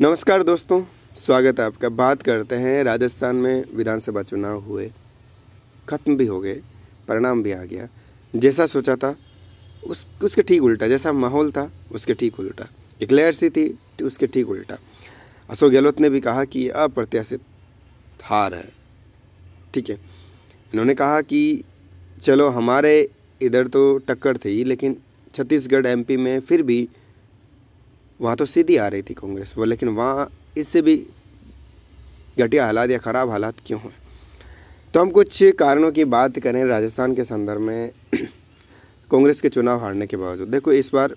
नमस्कार दोस्तों, स्वागत है आपका। बात करते हैं राजस्थान में विधानसभा चुनाव हुए, ख़त्म भी हो गए, परिणाम भी आ गया। जैसा सोचा था उसके ठीक उल्टा, जैसा माहौल था उसके ठीक उल्टा, एक लहर सी थी उसके ठीक उल्टा। अशोक गहलोत ने भी कहा कि अप्रत्याशित हार है। ठीक है, इन्होंने कहा कि चलो हमारे इधर तो टक्कर थी, लेकिन छत्तीसगढ़ एमपी में फिर भी वहाँ तो सीधी आ रही थी कांग्रेस वो, लेकिन वहाँ इससे भी घटिया हालात या ख़राब हालात क्यों हैं। तो हम कुछ कारणों की बात करें राजस्थान के संदर्भ में कांग्रेस के चुनाव हारने के बावजूद। देखो, इस बार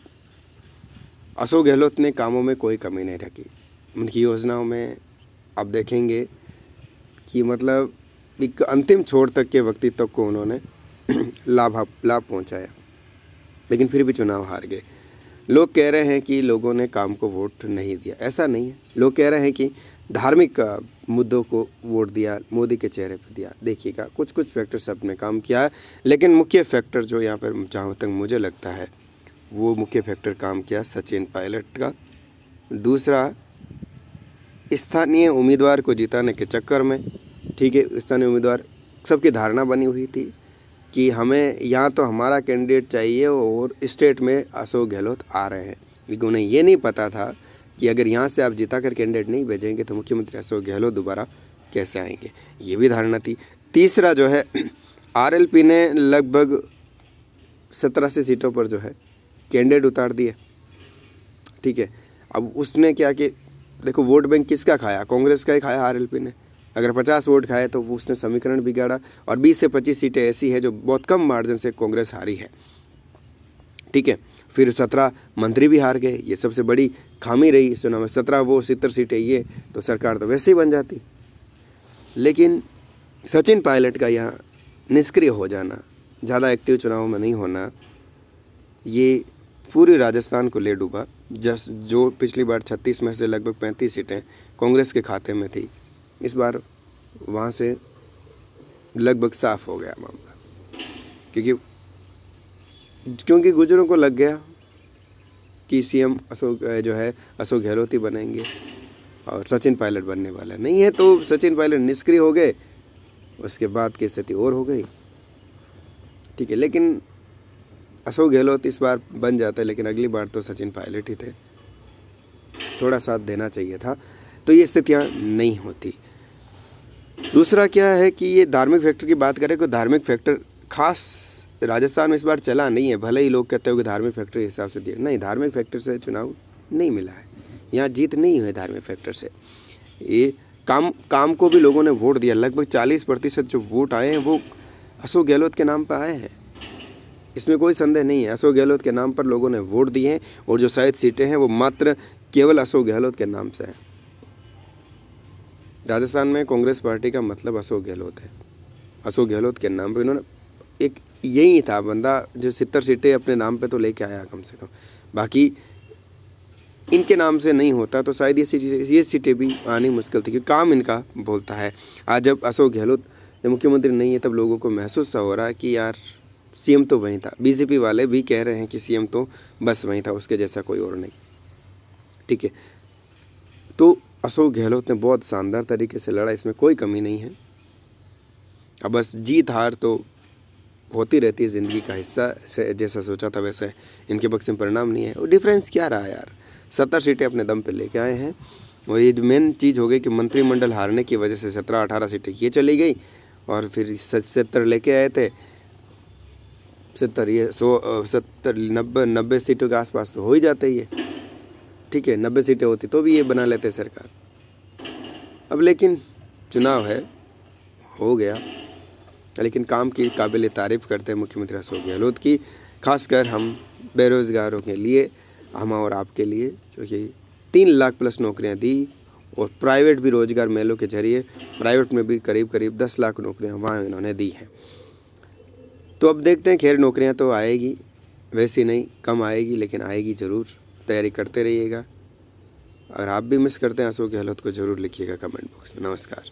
अशोक गहलोत ने कामों में कोई कमी नहीं रखी। उनकी योजनाओं में आप देखेंगे कि मतलब एक अंतिम छोर तक के व्यक्तित्व को उन्होंने लाभ पहुँचाया, लेकिन फिर भी चुनाव हार गए। लोग कह रहे हैं कि लोगों ने काम को वोट नहीं दिया, ऐसा नहीं है। लोग कह रहे हैं कि धार्मिक मुद्दों को वोट दिया, मोदी के चेहरे पर दिया। देखिएगा, कुछ फैक्टर सब ने काम किया है, लेकिन मुख्य फैक्टर जो यहाँ पर जहाँ तक मुझे लगता है वो मुख्य फैक्टर काम किया सचिन पायलट का। दूसरा, स्थानीय उम्मीदवार को जिताने के चक्कर में, ठीक है, स्थानीय उम्मीदवार सबकी धारणा बनी हुई थी कि हमें यहाँ तो हमारा कैंडिडेट चाहिए और स्टेट में अशोक गहलोत आ रहे हैं, लेकिन उन्हें ये नहीं पता था कि अगर यहाँ से आप जिता कर कैंडिडेट नहीं भेजेंगे तो मुख्यमंत्री अशोक गहलोत दोबारा कैसे आएंगे, ये भी धारणा थी। तीसरा जो है, आरएलपी ने लगभग 17 सीटों पर जो है कैंडिडेट उतार दिए। ठीक है, अब उसने क्या कि देखो, वोट बैंक किसका खाया? कांग्रेस का ही खाया आरएलपी ने। अगर 50 वोट खाए तो उसने समीकरण बिगाड़ा, और 20 से 25 सीटें ऐसी है जो बहुत कम मार्जिन से कांग्रेस हारी है। ठीक है, फिर 17 मंत्री भी हार गए, ये सबसे बड़ी खामी रही इस चुनाव में। 17 वो 70 सीटें ये, तो सरकार तो वैसे ही बन जाती। लेकिन सचिन पायलट का यहाँ निष्क्रिय हो जाना, ज़्यादा एक्टिव चुनाव में नहीं होना, ये पूरे राजस्थान को ले डूबा। जो पिछली बार 36 में से लगभग 35 सीटें कांग्रेस के खाते में थी, इस बार वहाँ से लगभग साफ हो गया मामला, क्योंकि गुजरों को लग गया कि सीएम अशोक गहलोत ही बनेंगे और सचिन पायलट बनने वाला नहीं है। तो सचिन पायलट निष्क्रिय हो गए, उसके बाद की स्थिति और हो गई। ठीक है, लेकिन अशोक गहलोत इस बार बन जाता है, लेकिन अगली बार तो सचिन पायलट ही थे, थोड़ा साथ देना चाहिए था, तो ये स्थितियाँ नहीं होती। दूसरा क्या है कि ये धार्मिक फैक्टर की बात करें तो धार्मिक फैक्टर खास राजस्थान में इस बार चला नहीं है। भले ही लोग कहते हो कि धार्मिक फैक्टर के हिसाब से दिया, नहीं, धार्मिक फैक्टर से चुनाव नहीं मिला है, यहाँ जीत नहीं हुई धार्मिक फैक्टर से। ये काम को भी लोगों ने वोट दिया। लगभग 40% जो वोट आए हैं वो अशोक गहलोत के नाम पर आए हैं, इसमें कोई संदेह नहीं है। अशोक गहलोत के नाम पर लोगों ने वोट दिए हैं, और जो शायद सीटें हैं वो मात्र केवल अशोक गहलोत के नाम से हैं। राजस्थान में कांग्रेस पार्टी का मतलब अशोक गहलोत है। अशोक गहलोत के नाम पे इन्होंने एक यही था बंदा जो 70 सीटें अपने नाम पे तो लेके आया कम से कम। बाकी इनके नाम से नहीं होता तो शायद ये सीटें भी आनी मुश्किल थी, क्योंकि काम इनका बोलता है। आज जब अशोक गहलोत जब मुख्यमंत्री नहीं है, तब लोगों को महसूस सा हो रहा है कि यार सीएम तो वहीं था। बीजेपी वाले भी कह रहे हैं कि सीएम तो बस वहीं था, उसके जैसा कोई और नहीं। ठीक है, तो अशोक गहलोत ने बहुत शानदार तरीके से लड़ा, इसमें कोई कमी नहीं है। अब बस जीत हार तो होती रहती है, ज़िंदगी का हिस्सा। जैसा सोचा था वैसे इनके पक्ष में परिणाम नहीं है। और डिफरेंस क्या रहा यार, 70 सीटें अपने दम पे लेके आए हैं, और ये मेन चीज़ हो गई कि मंत्रिमंडल हारने की वजह से 17-18 सीटें ये चली गई, और फिर 70 लेके आए थे। 90 सीटों के आसपास तो हो ही जाते ही है। ठीक है, 90 सीटें होती तो भी ये बना लेते सरकार। अब लेकिन चुनाव है, हो गया, लेकिन काम की काबिल तारीफ़ करते हैं मुख्यमंत्री अशोक गहलोत की। खासकर हम बेरोज़गारों के लिए, हम और आपके लिए, क्योंकि 3 लाख प्लस नौकरियां दी, और प्राइवेट भी रोज़गार मेलों के जरिए प्राइवेट में भी करीब 10 लाख नौकरियां वहाँ इन्होंने दी हैं। तो अब देखते हैं, खैर नौकरियां तो आएगी, वैसी नहीं कम आएगी, लेकिन आएगी ज़रूर। तैयारी करते रहिएगा। अगर आप भी मिस करते हैं अशोक गहलोत को, ज़रूर लिखिएगा कमेंट बॉक्स में। नमस्कार।